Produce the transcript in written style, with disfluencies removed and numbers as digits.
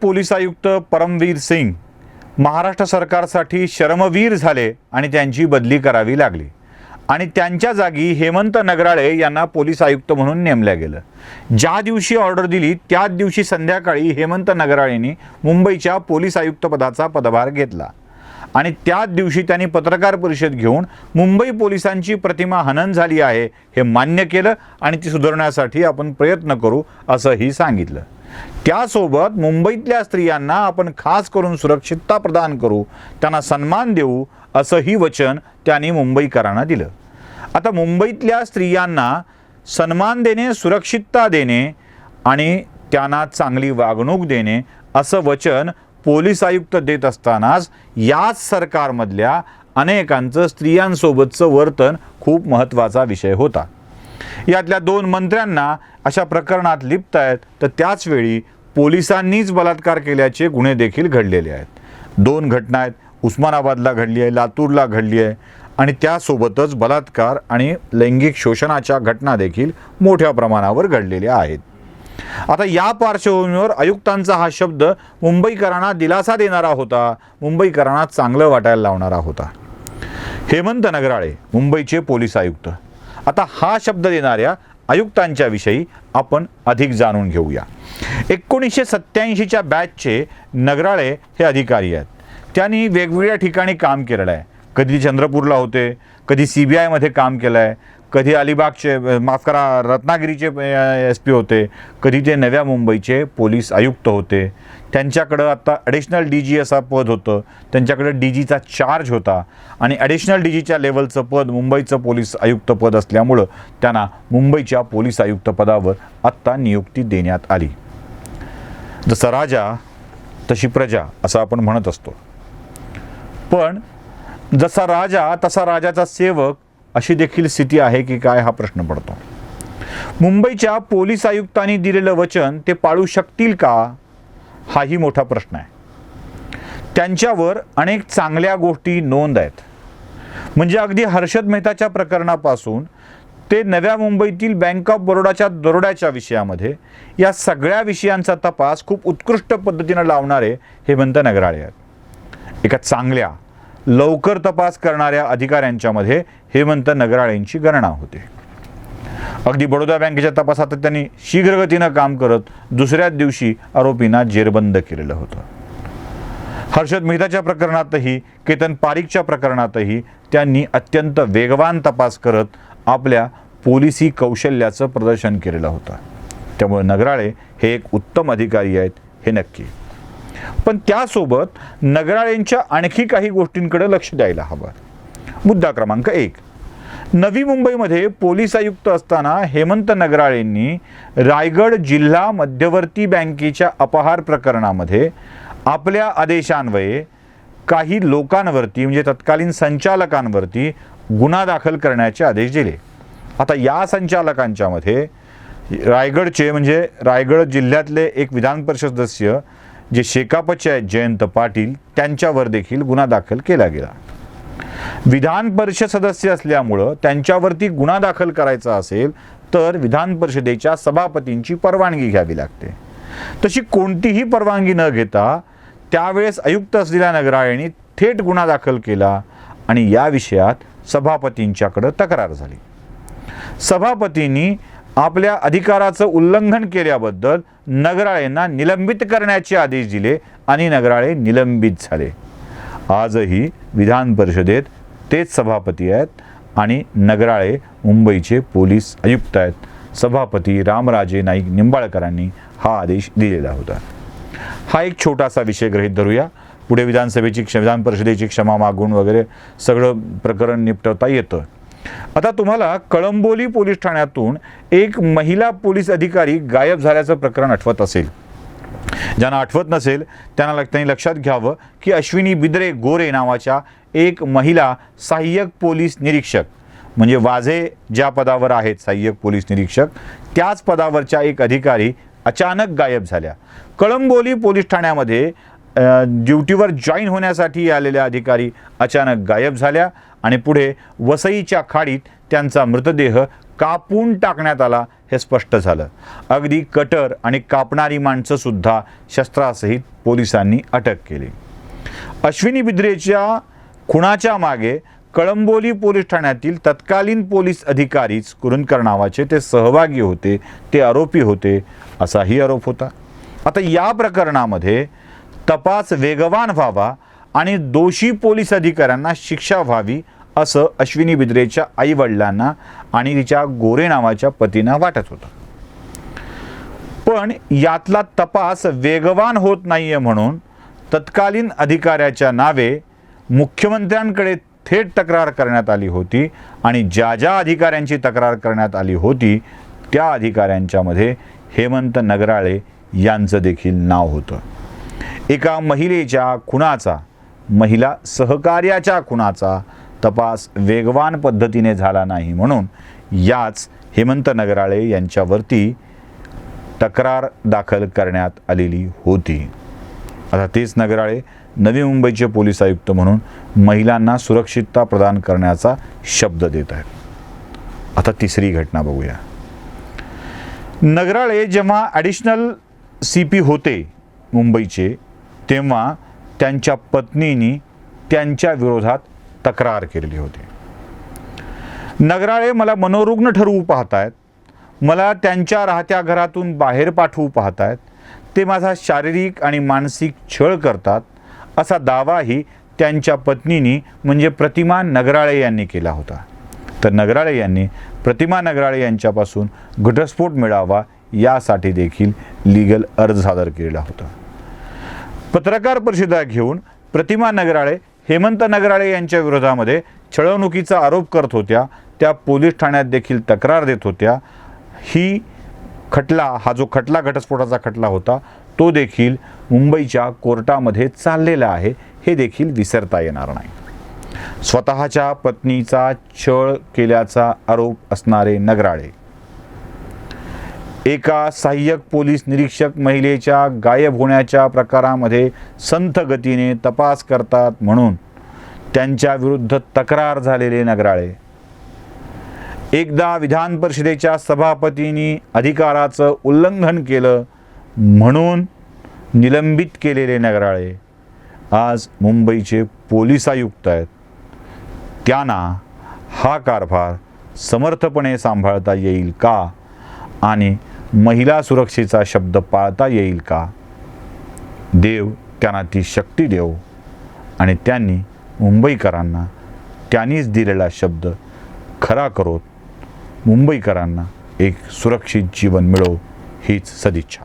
Police आयुक्त परमवीर सिंग महाराष्ट्र सरकारसाठी शर्मवीर झाले आणि त्यांची बदली करावी लागली आणि त्यांच्या जागी हेमंत नगराळे यांना पोलीस आयुक्त म्हणून नेमलं गेलं। ज्या दिवशी ऑर्डर दिली त्याच दिवशी संध्याकाळी हेमंत नगराळेंनी मुंबईच्या पोलीस आयुक्त पदाचा पदभार घेतला आणि त्याच दिवशी त्यांनी पत्रकार परिषद घेऊन मुंबई पोलिसांची प्रतिमा हनन झाली आहे हे मान्य केलं आणि ती सुधारण्यासाठी आपण प्रयत्न करू असंही सांगितलं। त्यासोबत मुंबईतल्या स्त्रियांना आपण खास करून सुरक्षितता प्रदान करू, त्यांना सन्मान देऊ असंही वचन त्यांनी मुंबईकरांना दिलं। आता मुंबईतल्या स्त्रियांना सन्मान देणे, सुरक्षितता देणे आणि त्यांना चांगली वागणूक देणे असं वचन पोलीस आयुक्त देत असतानाच याच सरकारमधल्या अनेकांचं स्त्रियांसोबतचं वर्तन खूप महत्त्वाचा विषय होता। यातल्या 2 मंत्र्यांना अशा प्रकरणात लिप्त आहेत, तर त्याच वेळी पोलिसांनीच बलात्कार केल्याचे गुन्हे देखील घडलेले आहेत। 2 घटना आहेत, उस्मानाबादला घडली आहे, लातूरला घडली आहे आणि त्यासोबतच बलात्कार आणि लैंगिक शोषणाच्या घटना देखील मोठ्या प्रमाणावर घडलेल्या आहेत। आता या पार्श्वभूमीवर आयुक्तांचा हा शब्द मुंबईकरांना दिलासा देणारा होता, मुंबईकरांना चांगलं वाटायला लावणारा होता। हेमंत नगराळे मुंबईचे पोलीस आयुक्त। आता हा शब्द देणाऱ्या आयुक्तांच्या विषयी आपण अधिक जाणून घेऊया। 1987च्या बॅचचे नगराळे हे अधिकारी आहेत। त्यांनी वेगवेगळ्या ठिकाणी काम केलेलं आहे। कधी चंद्रपूरला होते, कधी CBI मध्ये काम केलं आहे, कधी अलिबागचे रत्नागिरीचे SP होते, कधी ते नव्या मुंबईचे पोलीस आयुक्त होते। त्यांच्याकडं आता ॲडिशनल DG असा पद होतं, त्यांच्याकडं DGचा चार्ज होता आणि ॲडिशनल DGच्या लेवलचं पद मुंबईचं पोलीस आयुक्त पद असल्यामुळं त्यांना मुंबईच्या पोलीस आयुक्त पदावर आत्ता नियुक्ती देण्यात आली। जसा राजा तशी प्रजा असं आपण म्हणत असतो, पण जसा राजा तसा राजाचा सेवक अशी देखील स्थिती आहे की काय हा प्रश्न पडतो। मुंबईच्या पोलीस आयुक्तांनी दिलेलं वचन ते पाळू शकतील का हाही मोठा प्रश्न आहे। त्यांच्यावर अनेक चांगल्या गोष्टी नोंद आहेत, म्हणजे अगदी हर्षद मेहताच्या प्रकरणापासून ते नव्या मुंबईतील बँक ऑफ बरोडाच्या दरोड्याच्या विषयामध्ये या सगळ्या विषयांचा तपास खूप उत्कृष्ट पद्धतीने लावणारे हेमंत नगराळे आहेत। एका चांगल्या लवकर तपास करणाऱ्या अधिकाऱ्यांच्या मध्ये हेमंत नगराळेंची गणना होते। अगदी बडोदा बँकेच्या तपासात त्यांनी शीघ्रगतीनं काम करत दुसऱ्याच दिवशी आरोपींना जेरबंद केलेलं होतं। हर्षद मेहताच्या प्रकरणातही, केतन पारीखच्या प्रकरणातही त्यांनी अत्यंत वेगवान तपास करत आपल्या पोलिसी कौशल्याचं प्रदर्शन केलेलं होतं। त्यामुळे नगराळे हे एक उत्तम अधिकारी आहेत हे नक्की। पण त्यासोबत नगराळेंच्या आणखी काही गोष्टींकडे लक्ष द्यायला हवं। मुद्दा क्रमांक 1, नवी मुंबईमध्ये पोलीस आयुक्त असताना हेमंत नगराळेंनी रायगड जिल्हा मध्यवर्ती बँकेच्या अपहार प्रकरणामध्ये आपल्या आदेशान्वये काही लोकांवरती म्हणजे तत्कालीन संचालकांवरती गुन्हा दाखल करण्याचे आदेश दिले। आता या संचालकांच्या मध्ये रायगडचे म्हणजे रायगड जिल्ह्यातले एक विधान परिषद सदस्य जे शेकापचे आहेत जयंत पाटील, त्यांच्यावर देखील गुन्हा दाखल केला गेला। विधान परिषद सदस्य असल्यामुळं त्यांच्यावरती गुन्हा दाखल करायचा असेल तर विधान परिषदेच्या सभापतींची परवानगी घ्यावी लागते। तशी कोणतीही परवानगी न घेता त्यावेळेस आयुक्त असलेल्या नगराळेंनी थेट गुन्हा दाखल केला आणि या विषयात सभापतींच्याकडे तक्रार झाली। सभापतींनी आपल्या अधिकाराचं उल्लंघन केल्याबद्दल नगराळेंना निलंबित करण्याचे आदेश दिले आणि नगराळे निलंबित झाले। आजही विधान परिषदेत तेच सभापती आहेत आणि नगराळे मुंबईचे पोलीस आयुक्त आहेत। सभापती रामराजे नाईक निंबाळकरांनी हा आदेश दिलेला होता। हा एक छोटासा विषय गृहीत धरूया, पुढे विधान परिषदेची क्षमा मागून वगैरे सगळं प्रकरण निपटवता येतं। आता तुम्हाला कळंबोली पोलीस ठाण्यातून एक महिला पोलीस अधिकारी गायब झाल्याचं प्रकरण आठवत असेल। ज्यांना आठवत नसेल त्यांनी लक्षात घ्यावं की अश्विनी बिद्रे गोरे नावाच्या एक महिला सहाय्यक पोलीस निरीक्षक म्हणजे वाझे ज्या पदावर आहेत सहाय्यक पोलीस निरीक्षक, त्याच पदावरच्या एक अधिकारी अचानक गायब झाल्या। कळंबोली पोलीस ठाण्यामध्ये ड्युटीवर जॉईन होण्यासाठी आलेल्या अधिकारी अचानक गायब झाल्या आणि पुढे वसईच्या खाडीत त्यांचा मृतदेह कापून टाकण्यात आला हे स्पष्ट झालं. अगदी कटर आणि कापणारी माणसं सुद्धा शस्त्रासहित पोलिसांनी अटक केली. अश्विनी बिद्रेच्या खुनाच्या मागे कळंबोली पोलीस ठाण्यातील तत्कालीन पोलीस अधिकारीच कुरुंदकर नावाचे ते सहभागी होते, ते आरोपी होते असाही आरोप होता. आता या प्रकरणामध्ये तपास वेगवान व्हावा आणि दोषी पोलीस अधिकाऱ्यांना शिक्षा व्हावी असं अश्विनी बिद्रेच्या आईवडिलांना आणि तिच्या गोरे नावाच्या पतींना वाटत होतं. पण यातला तपास वेगवान होत नाहीये म्हणून तत्कालीन अधिकाऱ्याच्या नावे मुख्यमंत्र्यांकडे थेट तक्रार करण्यात आली होती आणि ज्या ज्या अधिकाऱ्यांची तक्रार करण्यात आली होती त्या अधिकाऱ्यांच्यामध्ये हेमंत नगराळे यांचं देखील नाव होतं. एका महिलेच्या खुनाचा, महिला सहकार्याच्या खुनाचा तपास वेगवान पद्धतीने झाला नाही म्हणून याच हेमंत नगराळे यांच्यावरती तक्रार दाखल करण्यात आलेली होती. आता तेच नगराळे नवी मुंबईचे पोलीस आयुक्त म्हणून महिलांना सुरक्षितता प्रदान करण्याचा शब्द देत आहेत. आता तिसरी घटना बघूया. नगराळे जेव्हा ॲडिशनल CP होते मुंबईचे तेव्हा त्यांच्या पत्नीने त्यांच्या विरोधात तक्रार केलेली होती. नगराळे मला मनोरुग्ण ठरवू पाहतायत, मला त्यांच्या राहत्या घरातून बाहेर पाठवू पाहतायत, ते माझा शारीरिक आणि मानसिक छळ करतात असा दावाही त्यांच्या पत्नीने म्हणजे प्रतिमा नगराळे यांनी केला होता. तर नगराळे यांनी प्रतिमा नगराळे यांच्यापासून घटस्फोट मिळावा यासाठी देखील लीगल अर्ज सादर केलेला होता. पत्रकार परिषदा घेऊन प्रतिमा नगराळे हेमंत नगराळे यांच्या विरोधामध्ये छळवणुकीचा आरोप करत होत्या, त्या पोलीस ठाण्यात देखील तक्रार देत होत्या. हा जो खटला घटस्फोटाचा खटला होता तो देखील मुंबईच्या कोर्टामध्ये चाललेला आहे हे देखील विसरता येणार नाही. स्वतःच्या पत्नीचा छळ केल्याचा आरोप असणारे नगराळे एका सहाय्यक पोलीस निरीक्षक महिलेच्या गायब होण्याच्या प्रकारामध्ये संथ गतीने तपास करतात म्हणून त्यांच्या विरुद्ध तक्रार झालेले नगराळे, एकदा विधान परिषदेच्या सभापतींनी अधिकाराचं उल्लंघन केलं म्हणून निलंबित केलेले नगराळे आज मुंबईचे पोलीस आयुक्त आहेत. त्यांना हा कारभार समर्थपणे सांभाळता येईल का आणि महिला सुरक्षेचा शब्द पाळता येईल का? देव त्यांना ती शक्ती देव आणि त्यांनी मुंबईकरांना त्यांनीच दिलेला शब्द खरा करोत मुंबईकरांना एक सुरक्षित जीवन मिळो हीच सदिच्छा.